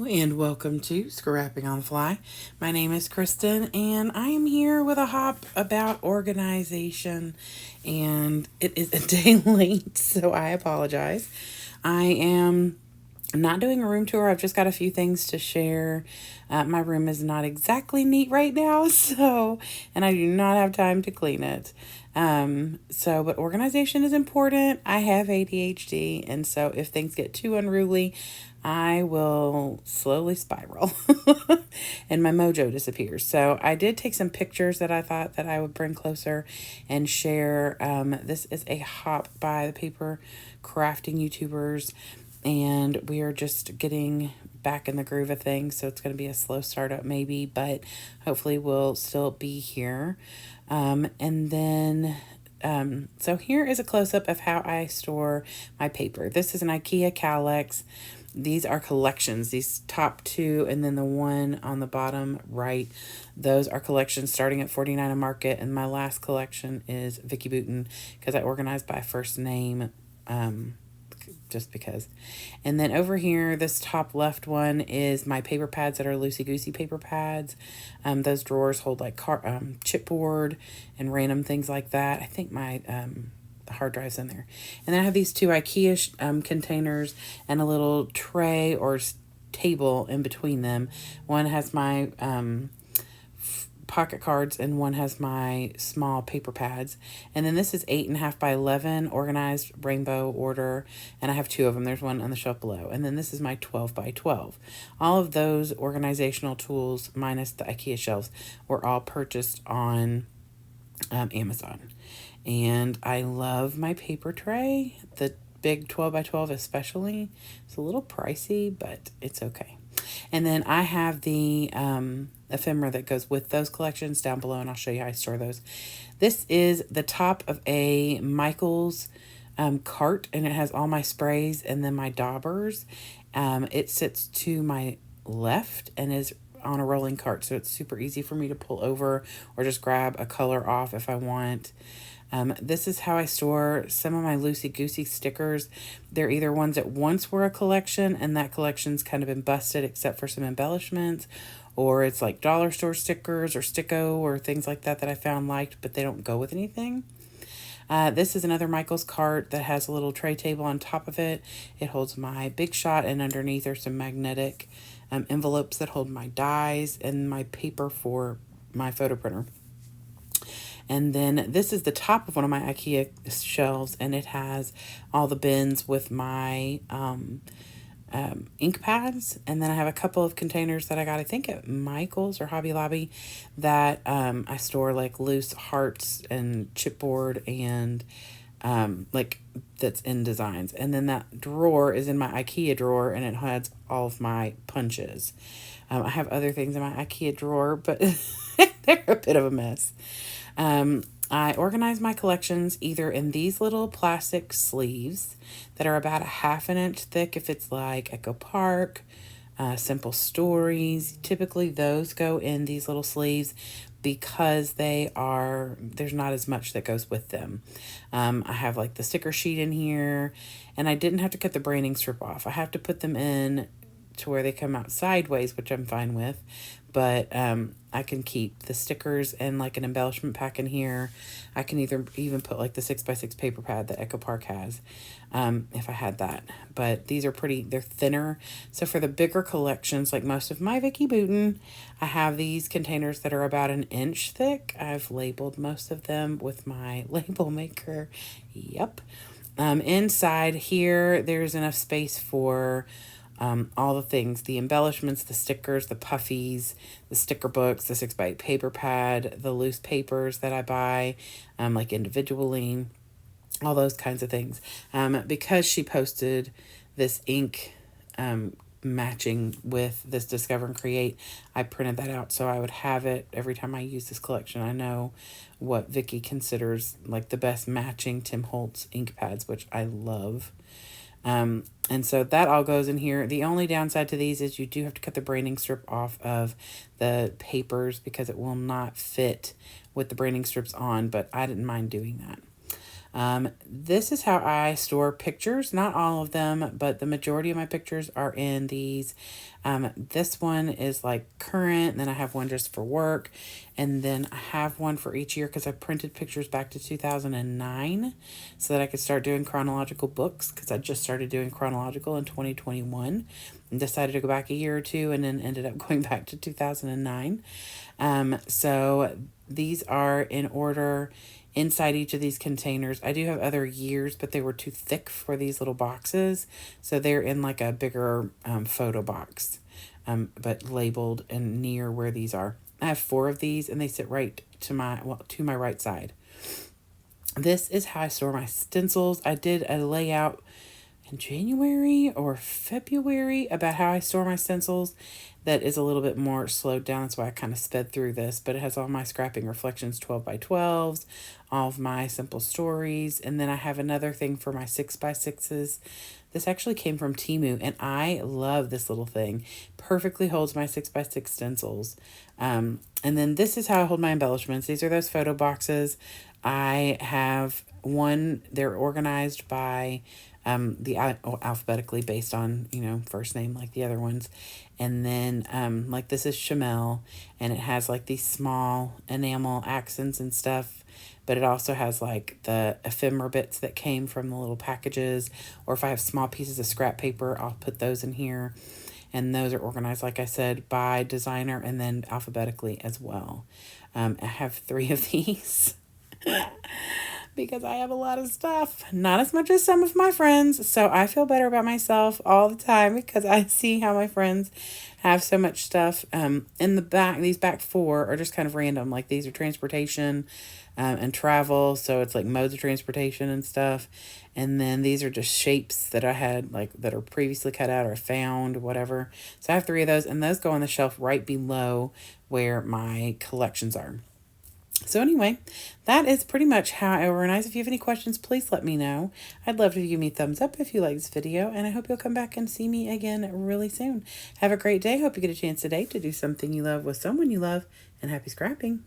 and welcome to Scrapping on the Fly. My name is Kristen and I am here with a hop about organization, and it is a day late, so I apologize. I am not doing a room tour. I've just got a few things to share. My room is not exactly neat right now, and I do not have time to clean it. But organization is important. I have ADHD, and so if things get too unruly, I will slowly spiral and my mojo disappears. So I did take some pictures that I thought that I would bring closer and share. This is a hop by the paper crafting YouTubers, and we are just getting back in the groove of things. So it's going to be a slow startup maybe, but hopefully we'll still be here. So here is a close-up of how I store my paper. This is an IKEA Cowlex. These are collections. These top two and then the one on the bottom right, those are collections starting at $49 a market. And my last collection is Vicky Booten because I organized by first name, just because. And then over here, this top left one is my paper pads that are loosey-goosey paper pads. Those drawers hold like chipboard and random things like that. I think my hard drive's in there. And then I have these two IKEA containers and a little tray or table in between them. One has my pocket cards and one has my small paper pads. And then this is 8.5 by 11 organized rainbow order, and I have two of them. There's one on the shelf below. And then this is my 12 by 12. All of those organizational tools minus the IKEA shelves were all purchased on Amazon. And I love my paper tray, the big 12 by 12 especially. It's a little pricey, but it's okay. And then I have the ephemera that goes with those collections down below, and I'll show you how I store those. This is the top of a Michaels cart, and it has all my sprays and then my daubers. It sits to my left and is on a rolling cart, so it's super easy for me to pull over or just grab a color off if I want. This is how I store some of my loosey-goosey stickers. They're either ones that once were a collection and that collection's kind of been busted except for some embellishments, or it's like dollar store stickers or Sticko or things like that that I found liked, but they don't go with anything. This is another Michaels cart that has a little tray table on top of it. It holds my Big Shot, and underneath are some magnetic envelopes that hold my dies and my paper for my photo printer. And then this is the top of one of my IKEA shelves, and it has all the bins with my ink pads. And then I have a couple of containers that I got, I think at Michael's or Hobby Lobby, that I store like loose hearts and chipboard and that's in designs. And then that drawer is in my IKEA drawer, and it has all of my punches. I have other things in my IKEA drawer, but they're a bit of a mess. I organize my collections either in these little plastic sleeves that are about 1/2 inch thick if it's like Echo Park, Simple Stories. Typically those go in these little sleeves because there's not as much that goes with them. I have like the sticker sheet in here, and I didn't have to cut the branding strip off. I have to put them in to where they come out sideways, which I'm fine with, but I can keep the stickers and like an embellishment pack in here. I can even put like the 6x6 paper pad that Echo Park has, if I had that. But these are they're thinner. So for the bigger collections, like most of my Vicky Booten, I have these containers that are about 1 inch thick. I've labeled most of them with my label maker. Yep. Inside here, there's enough space for all the things, the embellishments, the stickers, the puffies, the sticker books, the 6x8 paper pad, the loose papers that I buy, like individually, all those kinds of things. Because she posted this ink matching with this Discover and Create, I printed that out so I would have it every time I use this collection. I know what Vicky considers like the best matching Tim Holtz ink pads, which I love. And so that all goes in here. The only downside to these is you do have to cut the branding strip off of the papers because it will not fit with the branding strips on, but I didn't mind doing that. This is how I store pictures. Not all of them, but the majority of my pictures are in these. This one is like current, and then I have one just for work, and then I have one for each year because I printed pictures back to 2009 so that I could start doing chronological books, because I just started doing chronological in 2021 and decided to go back a year or two, and then ended up going back to 2009. So these are in order inside each of these containers. I do have other years, but they were too thick for these little boxes, so they're in like a bigger photo box, but labeled and near where these are. I have 4 of these, and they sit right to my right side. This is how I store my stencils. I did a layout in January or February about how I store my stencils. That is a little bit more slowed down. That's why I kind of sped through this, but it has all my Scrapping Reflections 12x12s, all of my simple stories, and then I have another thing for my 6x6s. This actually came from Temu, and I love this little thing. Perfectly holds my 6x6 stencils. And then this is how I hold my embellishments. These are those photo boxes. I have one, they're organized by alphabetically based on, first name like the other ones. And then like this is Chamel, and it has like these small enamel accents and stuff, but it also has like the ephemera bits that came from the little packages, or if I have small pieces of scrap paper, I'll put those in here. And those are organized, like I said, by designer and then alphabetically as well. I have 3 of these. Because I have a lot of stuff, not as much as some of my friends. So I feel better about myself all the time because I see how my friends have so much stuff. In the back, these back 4 are just kind of random. Like these are transportation and travel. So it's like modes of transportation and stuff. And then these are just shapes that I had, like that are previously cut out or found, whatever. So I have 3 of those, and those go on the shelf right below where my collections are. So anyway, that is pretty much how I organize. If you have any questions, please let me know. I'd love to give me a thumbs up if you like this video, and I hope you'll come back and see me again really soon. Have a great day. Hope you get a chance today to do something you love with someone you love, and happy scrapping.